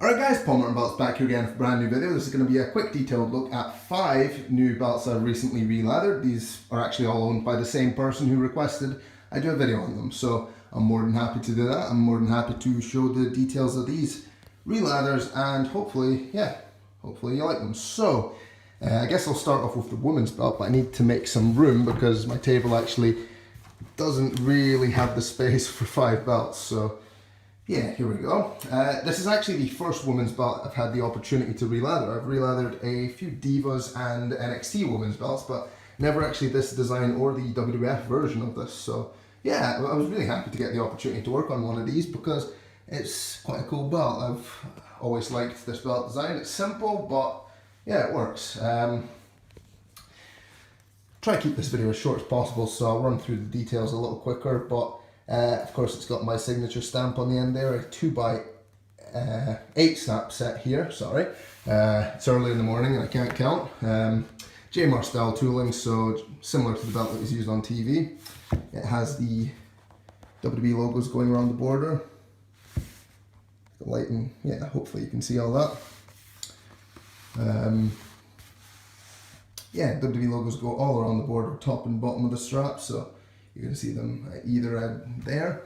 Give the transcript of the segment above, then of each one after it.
Alright guys, PaulMartinBelts back here again for a brand new video. This is going to be a quick detailed look at 5 new belts I've recently re-leathered. These are actually all owned by the same person who requested I do a video on them. So I'm more than happy to do that. I'm more than happy to show the details of these re-leathers and hopefully you like them. So I guess I'll start off with the women's belt, but I need to make some room because my table actually doesn't really have the space for 5 belts. So yeah, here we go. This is actually the first women's belt I've had the opportunity to re-leather. I've re-leathered a few Divas and NXT women's belts, but never actually this design or the WWF version of this. So yeah, I was really happy to get the opportunity to work on one of these because it's quite a cool belt. I've always liked this belt design. It's simple, but yeah, it works. Try to keep this video as short as possible, so I'll run through the details a little quicker, but of course it's got my signature stamp on the end there, a 2x8 snap set here, sorry. It's early in the morning and I can't count. Jmar style tooling, so similar to the belt that was used on TV. It has the WWE logos going around the border. The lighting, yeah, hopefully you can see all that. Yeah, WWE logos go all around the border, top and bottom of the strap, so you can see them at either end there.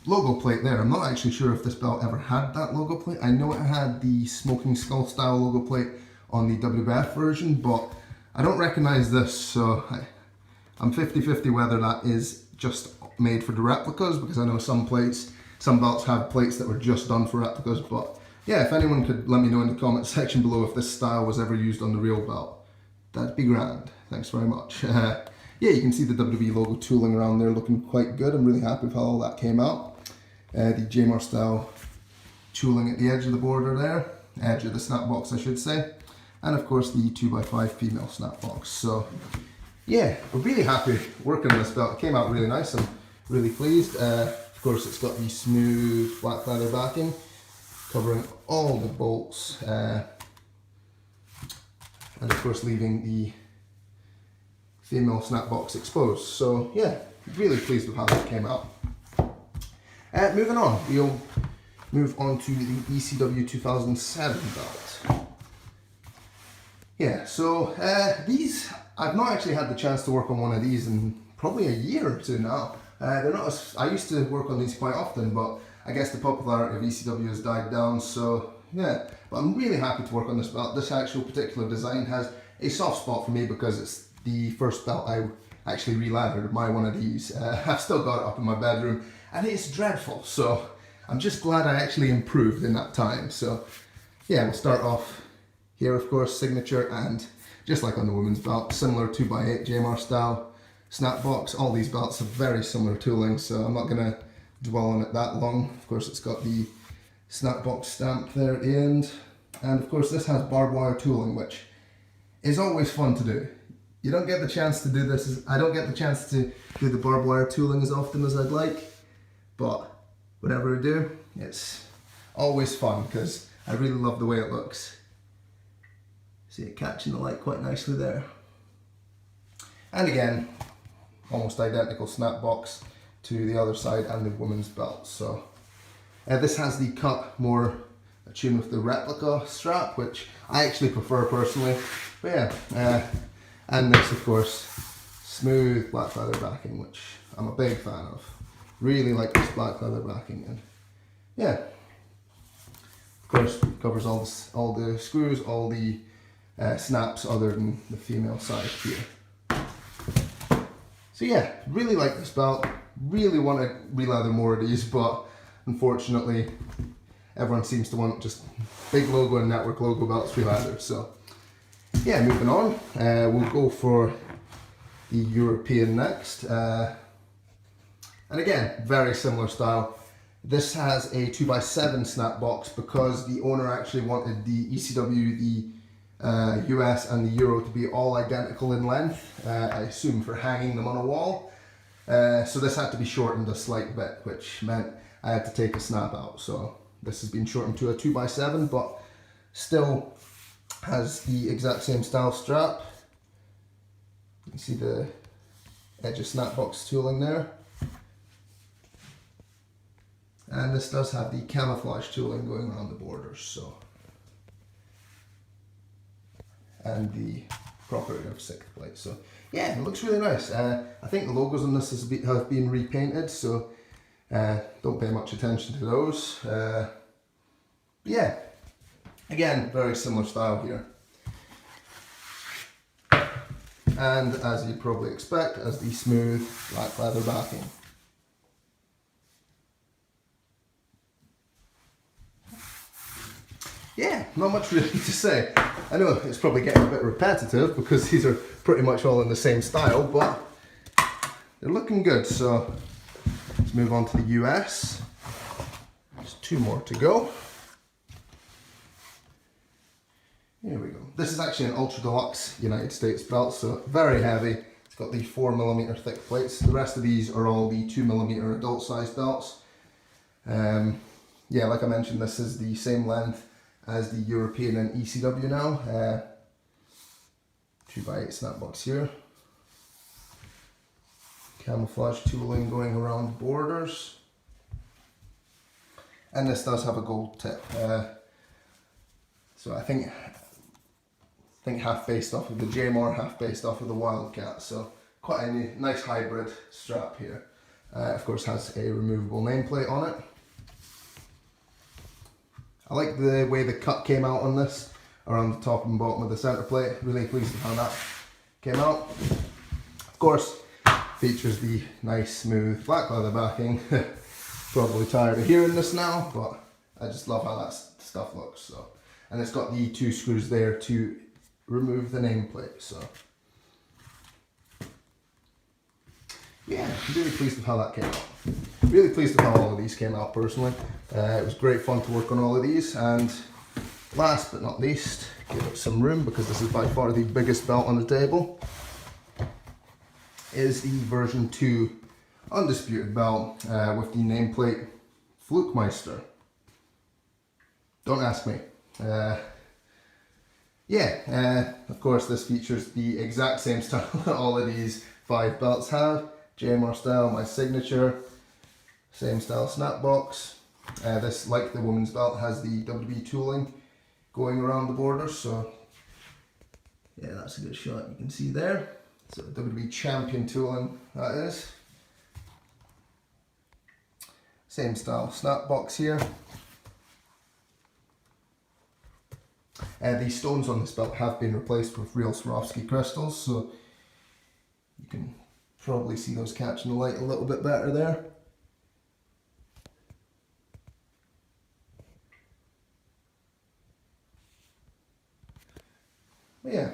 Logo plate there. I'm not actually sure if this belt ever had that logo plate. I know it had the Smoking Skull style logo plate on the WWF version, but I don't recognize this, so I'm 50-50 whether that is just made for the replicas, because I know some belts have plates that were just done for replicas. But yeah, if anyone could let me know in the comment section below if this style was ever used on the real belt, that'd be grand. Thanks very much. Yeah, you can see the WWE logo tooling around there looking quite good. I'm really happy with how all that came out. The Jmar style tooling at the edge of the border there, edge of the snap box I should say, and of course the 2x5 female snap box. So yeah, we're really happy working on this belt. It came out really nice. I'm really pleased. Of course it's got the smooth black leather backing covering all the bolts, and of course leaving the female snap box exposed. So yeah, really pleased with how that came out. Moving on, we'll move on to the ECW 2007 belt. Yeah, so these, I've not actually had the chance to work on one of these in probably a year or two now. They're not as, I used to work on these quite often, but I guess the popularity of ECW has died down, so yeah. But I'm really happy to work on this belt. This actual particular design has a soft spot for me because it's the first belt I actually re-leathered, my one of these. I've still got it up in my bedroom and it's dreadful, so I'm just glad I actually improved in that time. So yeah, we'll start off here, of course, signature, and just like on the women's belt, similar 2x8 Jmar style snap box. All these belts have very similar tooling, so I'm not going to dwell on it that long. Of course it's got the snap box stamp there at the end, and of course this has barbed wire tooling, which is always fun to do. You don't get the chance to do this, I don't get the chance to do the barbed wire tooling as often as I'd like, but whatever I do, it's always fun because I really love the way it looks. See it catching the light quite nicely there. And again, almost identical snap box to the other side and the women's belt. So this has the cut more attuned with the replica strap, which I actually prefer personally. But yeah, and this of course smooth black leather backing, which I'm a big fan of. Really like this black leather backing, and yeah, of course covers all the screws, all the snaps other than the female side here. So yeah, really like this belt. Really want to re-leather more of these, but unfortunately everyone seems to want just big logo and network logo belts re-leathered. So yeah, moving on, we'll go for the European next. And again, very similar style. This has a 2x7 snap box because the owner actually wanted the ECW, the US and the Euro to be all identical in length, I assume for hanging them on a wall. So this had to be shortened a slight bit, which meant I had to take a snap out. So this has been shortened to a 2x7, but still has the exact same style strap. You can see the edge of snap box tooling there. And this does have the camouflage tooling going around the borders, so. And the proper of 6th plate, so yeah, it looks really nice. I think the logos on this have been repainted, so don't pay much attention to those. Yeah, again, very similar style here. And as you'd probably expect, as the smooth black leather backing. Yeah, not much really to say. I know it's probably getting a bit repetitive because these are pretty much all in the same style, but they're looking good. So let's move on to the US. There's 2 more to go. Here we go. This is actually an Ultra Deluxe United States belt, so very heavy. It's got the 4mm thick plates. The rest of these are all the 2mm adult size belts. Yeah, like I mentioned, this is the same length as the European and ECW now. 2x8 snap box here. Camouflage tooling going around the borders. And this does have a gold tip. So I think half based off of the Jmar, half based off of the Wildcat. So quite a nice hybrid strap here. Of course has a removable nameplate on it. I like the way the cut came out on this, around the top and bottom of the centre plate. Really pleased with how that came out. Of course, features the nice smooth black leather backing. Probably tired of hearing this now, but I just love how that stuff looks. So, and it's got the 2 screws there to remove the nameplate. So, yeah, I'm really pleased with how that came out. Really pleased with how all of these came out personally. It was great fun to work on all of these, and last but not least, give it some room because this is by far the biggest belt on the table, is the version 2 Undisputed belt with the nameplate Flukemeister. Don't ask me. Yeah, of course this features the exact same style that all of these 5 belts have. Jmar style, my signature, same style snap box. This, like the women's belt, has the WWE tooling going around the borders, so yeah, that's a good shot you can see there. So WWE champion tooling, that is. Same style snap box here. The stones on this belt have been replaced with real Swarovski crystals, so you can probably see those catching the light a little bit better there. But yeah,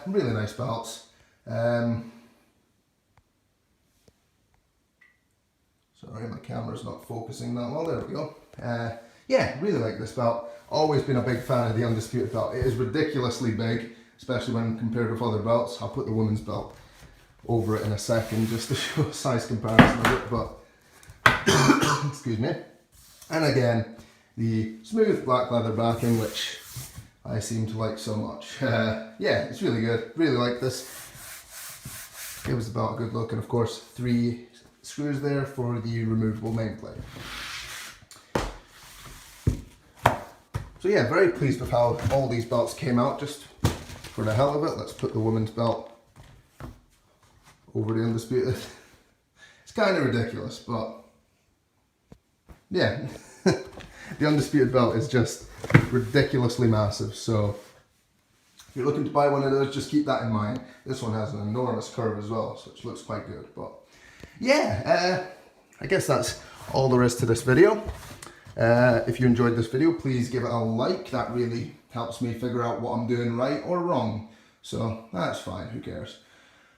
really nice belts. Sorry, my camera's not focusing that well. There we go. Yeah, really like this belt. Always been a big fan of the Undisputed belt. It is ridiculously big, especially when compared with other belts. I'll put the women's belt over it in a second just to show a size comparison of it, but excuse me. And again, the smooth black leather backing, which I seem to like so much. Yeah, it's really good. Really like this. Gives the belt a good look, and of course 3 screws there for the removable nameplate. So yeah, very pleased with how all these belts came out. Just for the hell of it, let's put the women's belt over the Undisputed. It's kind of ridiculous, but yeah. The Undisputed belt is just ridiculously massive, so if you're looking to buy one of those, just keep that in mind. This one has an enormous curve as well, so which looks quite good. But yeah, I guess that's all there is to this video. If you enjoyed this video, please give it a like. That really helps me figure out what I'm doing right or wrong, so that's fine, who cares.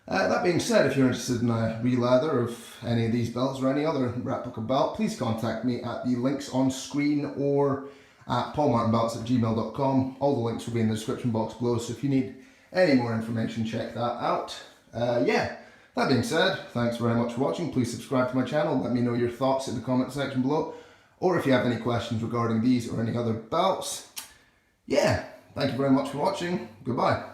That being said, if you're interested in a re-leather of any of these belts or any other replica belt, please contact me at the links on screen or at PaulMartinBelts@gmail.com. All the links will be in the description box below, so if you need any more information, check that out. Yeah, that being said, thanks very much for watching. Please subscribe to my channel. Let me know your thoughts in the comment section below, or if you have any questions regarding these or any other belts. Yeah, thank you very much for watching. Goodbye.